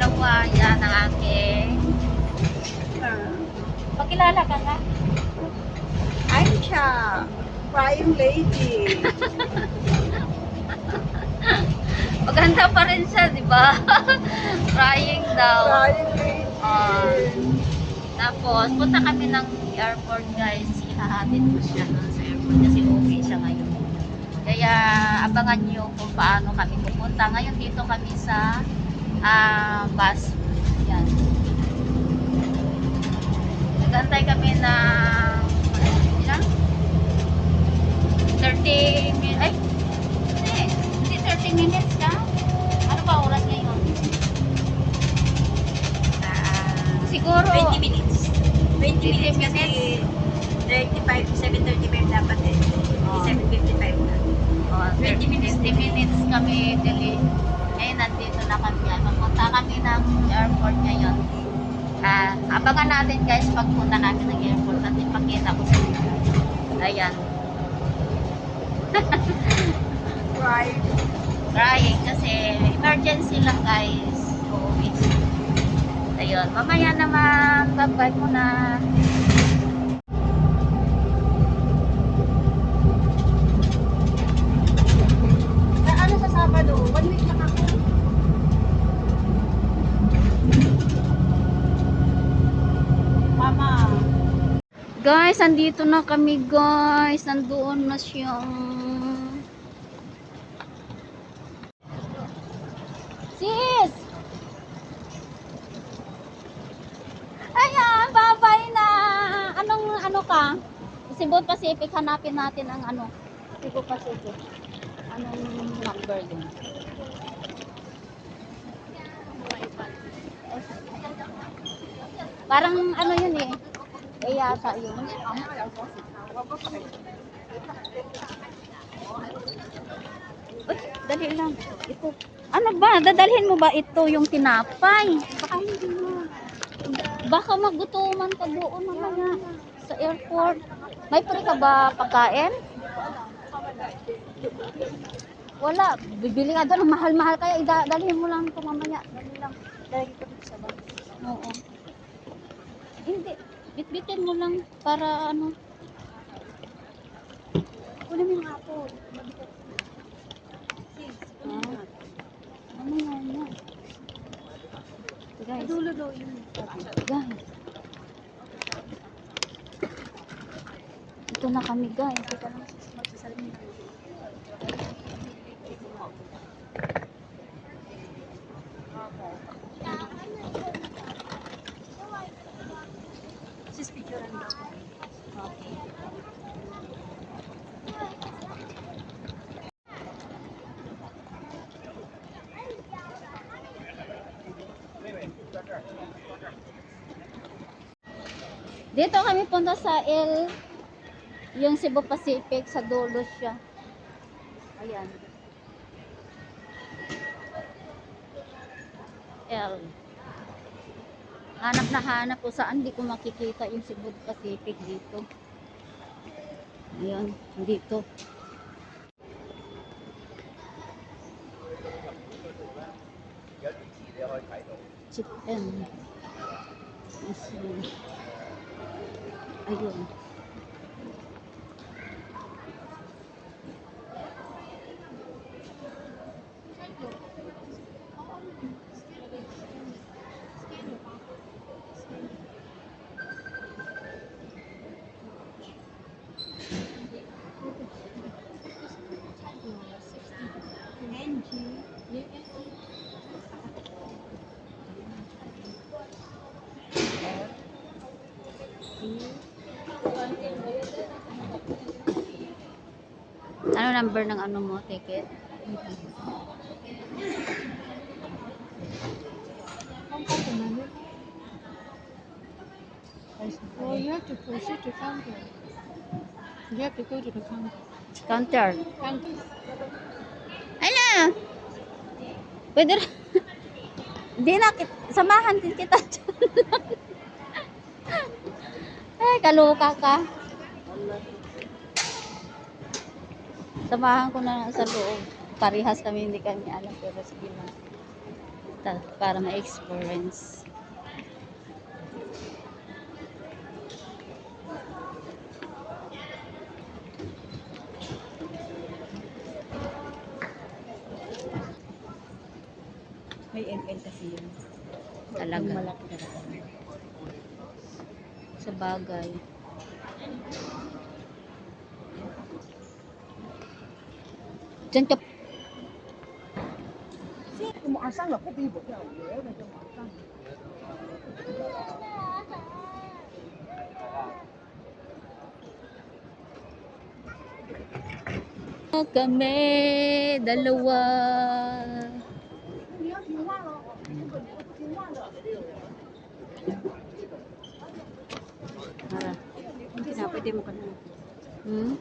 dalawa. Yan ang aking. Pakilala ka nga. Aisha, crying lady. Maganda pa rin siya, di ba? Crying daw. Crying lady. Tapos, punta kami ng airport, guys. Ihahatid ko siya doon sa airport kasi okay siya ngayon. Kaya, abangan nyo kung paano kami pupunta. Ngayon, dito kami sa bus. Yan. Nagantay kami ng ilang? 30 minutes. Ay, hindi 30 minutes ka? Ano ba oras ngayon? Siguro 20 minutes. 20 minutes 20 kasi 35, 7:35 dapat eh. Oh. 7:55 na. 20 minutes. 20 minutes kami delay. Ngayon, nandito na kami. Magpunta kami ng airport ngayon. Abangan natin guys pagpunta namin ng airport at ipakita ko sa inyo. Ayan. Crying. Crying kasi emergency lang guys. Uuwi. Ayun. Mamaya naman. Bye-bye muna. Ano sa Sabado? 1 week lang ako. Mama. Guys, andito na kami guys. Nandoon na siya. Sis! Ayan, bye-bye na. Ano ka? Cebu Pacific, hanapin natin ang ano. Cebu Pacific. Anong number din? Parang ano yun eh. Eh yata yun. Uy, dali lang. Ito. Ano ba? Dadalhin mo ba ito yung tinapay? Baka hindi mo. Baka magutuman ka doon mamaya sa airport. May free ka ba pagkain? Wala. Bibili ka doon. Mahal-mahal kaya. Dalhin mo lang ito mamaya. Dali lang. Dali ko dito sa bag. Oo. Hindi. Bitbitin mo lang para ano. Kunin mo yung apple. Ano nga yan? Guys. Dulo daw yun. Guys. Ito na kami guys. Ito lang magsasalim. Sis, picturean daw. Okay. Dito kami punta sa yung Cebu Pacific sa dulo siya. Ayan. L. Hanap na hanap ko saan di ko makikita yung Cebu Pacific dito. Ayan, dito. Chicken. Ayun. Ano number ng ano mo, ticket? Oh, you have to proceed to counter. You have to go to the counter. Counter. Counter. Ano? Pwede rin. Hindi na, samahan din kita dyan. Ay, kaluka ka. Samahan ko na sa loob. Parihas kami, hindi kami alam, pero sige na. Para ma-experience. May ML kasi yun. Talaga. Yung malaki talaga. Sa bagay. Diyan ka. 马上了，不逼不掉，爷那就马上。 Kami dalawa. 你要听话了，如果你要不听话的， Tara. Hindi na, pwede mo ka na. Hmm?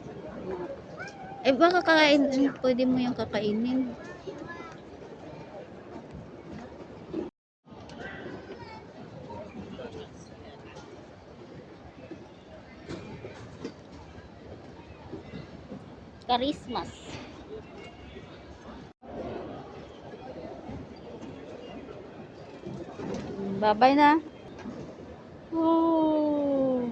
Eh baka kakain, pwede mo yung kakainin. Christmas. Bye-bye na. Oh.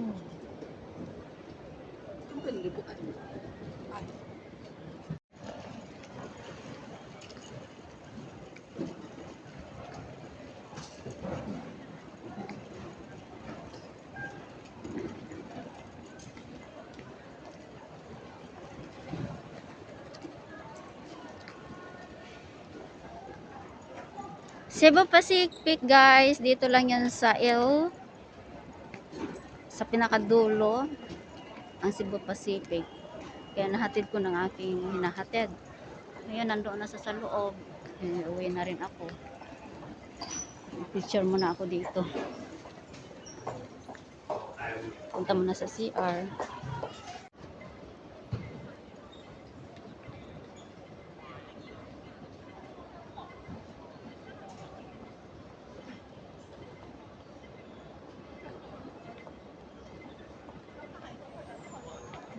Cebu Pacific guys, dito lang yan sa sa pinakadulo ang Cebu Pacific. Kaya nahatid ko ng aking hinahatid. Ngayon nandoon na sa loob. Uwi na rin ako. Picture muna ako dito. Punta muna sa CR.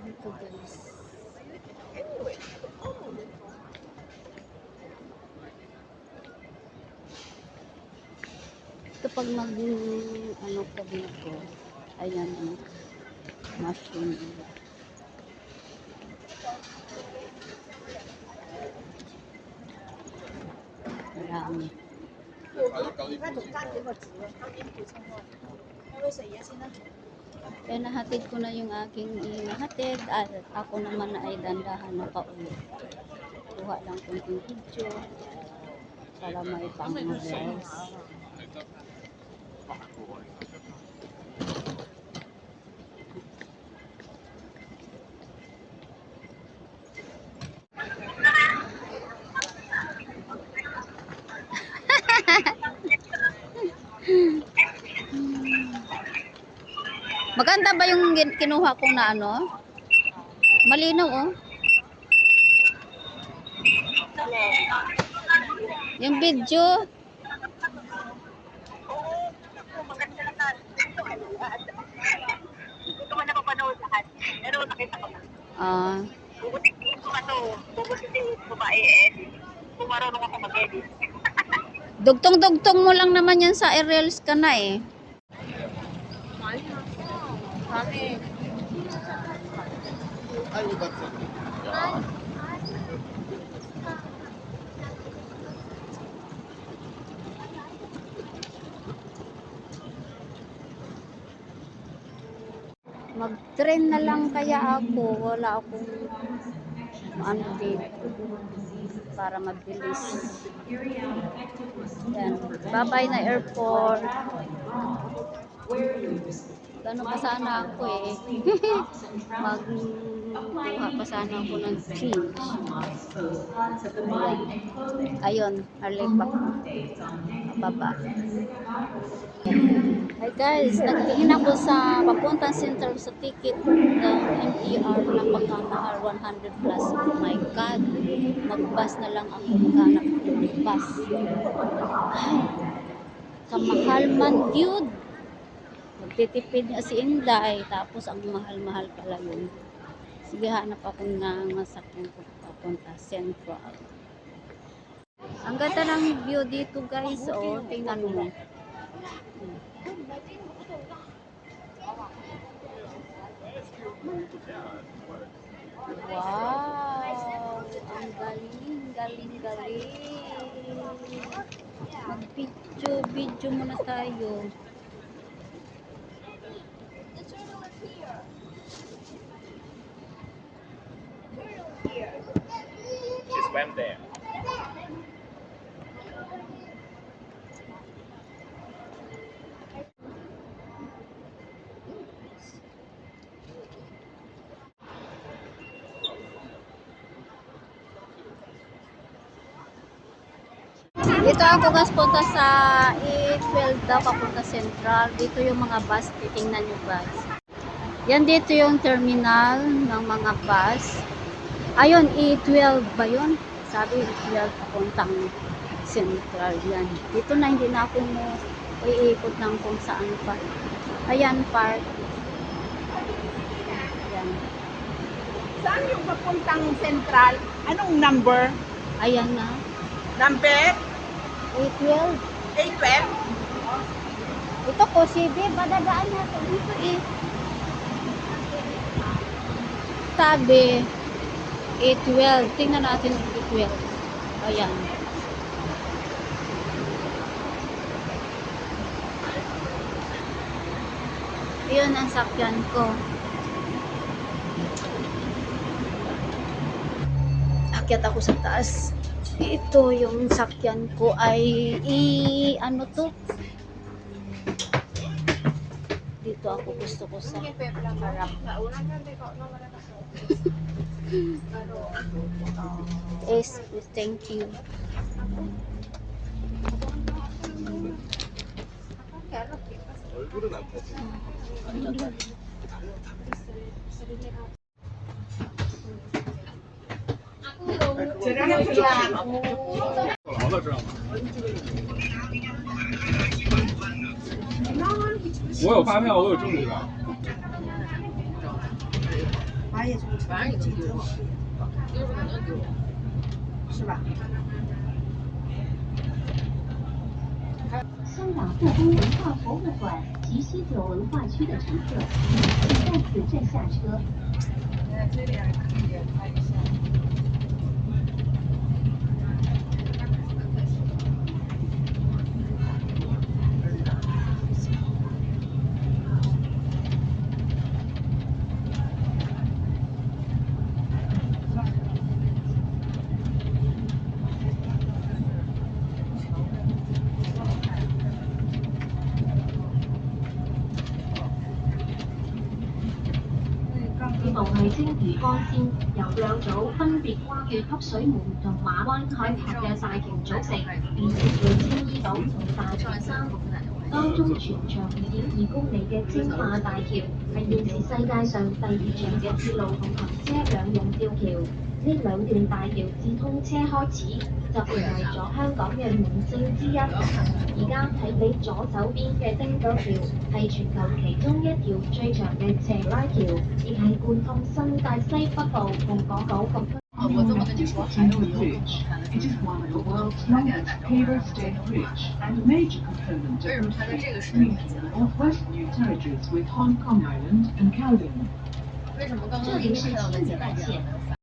Dito guys. Kapag ano ka dito, ayan ang machine. Marami. 那种站这个直，他给你补充过。那位谁呀？现在。 Kaya nahatid ko na yung aking hinahatid at ako naman ay dandahan na pauwi. Kuha lang konting video para may pang-rest. Maganda ba yung kinuha kong na ano? Malinaw oh. Yung video. Hindi ko man napapanood lahat. Pero nakita ko na. Ah, Bubuti babae eh. Kung marunong ako mag-edit. dugtong-dugtong mo lang naman yan sa reels ka na eh. Mag-train na lang kaya ako. Wala akong ano dito para mabilis. Yan. Bye-bye na airport. Gano'n pa sana ako eh. Magkuha pa sana ako ng change. Ayun, Arlepak. Baba. Hi guys, nagtingin ako sa papuntang center sa ticket ng MTR na pagkamahal 100 plus. Oh my God, mag-bus na lang ako, maghanap ako ng bus. Ay, kamahal man yun. Magtitipid nga si Inday, tapos ang mahal-mahal pala yun. Sige, hanap ako ng masakyan ko papunta Central. Ang ganda ng view dito guys. Oh, tingnan mo. Wow! Ang galing, galing, galing. Mag-video muna tayo. She swam there. Dito ako guys punta sa E12 daw papunta Central. Dito yung mga bus, titingnan nyo guys. Yan dito yung terminal ng mga bus. Ayun, E12 ba yun? Sabi E12 papuntang Central yan. Dito na hindi na ako mo iikot ng kung saan pa. Ayan, park. Ayan. Saan yung papuntang Central? Anong number? Ayan na. Number E12. A12? Ito po, CB, badadaan natin dito eh. Sabi, A12. Tingnan natin ang A12. Ayan. Yun ang sakyan ko. Akyat ako sa taas. Ito yung sakyan ko ay ano to? Dito ako gusto ko sa harap. Yes, thank you. 얼굴은 안 타지.我有发票，我有证据的。是吧？香港故宫文化博物馆及西九文化区的乘客，请在此站下车。这里可以拍一下。呢度係青嶼幹線，由兩組分別跨越汲水門同馬灣海峽嘅大橋組成，連接到青衣島同大嶼山。當中全長2.2公里嘅青馬大橋係現時世界上第2長嘅鐵路同行車兩用吊橋。呢兩段大橋自通車開始就成為咗香港嘅名勝之一。而家睇你左手邊嘅汀九橋係全球其中一條最長嘅斜拉橋，亦係貫通新界西北部同港島各區。It is one of the world's longest cable-stayed bridge and a major component of the linking northwest New Territories with Hong Kong Island and Kowloon. 这里是青屿干线，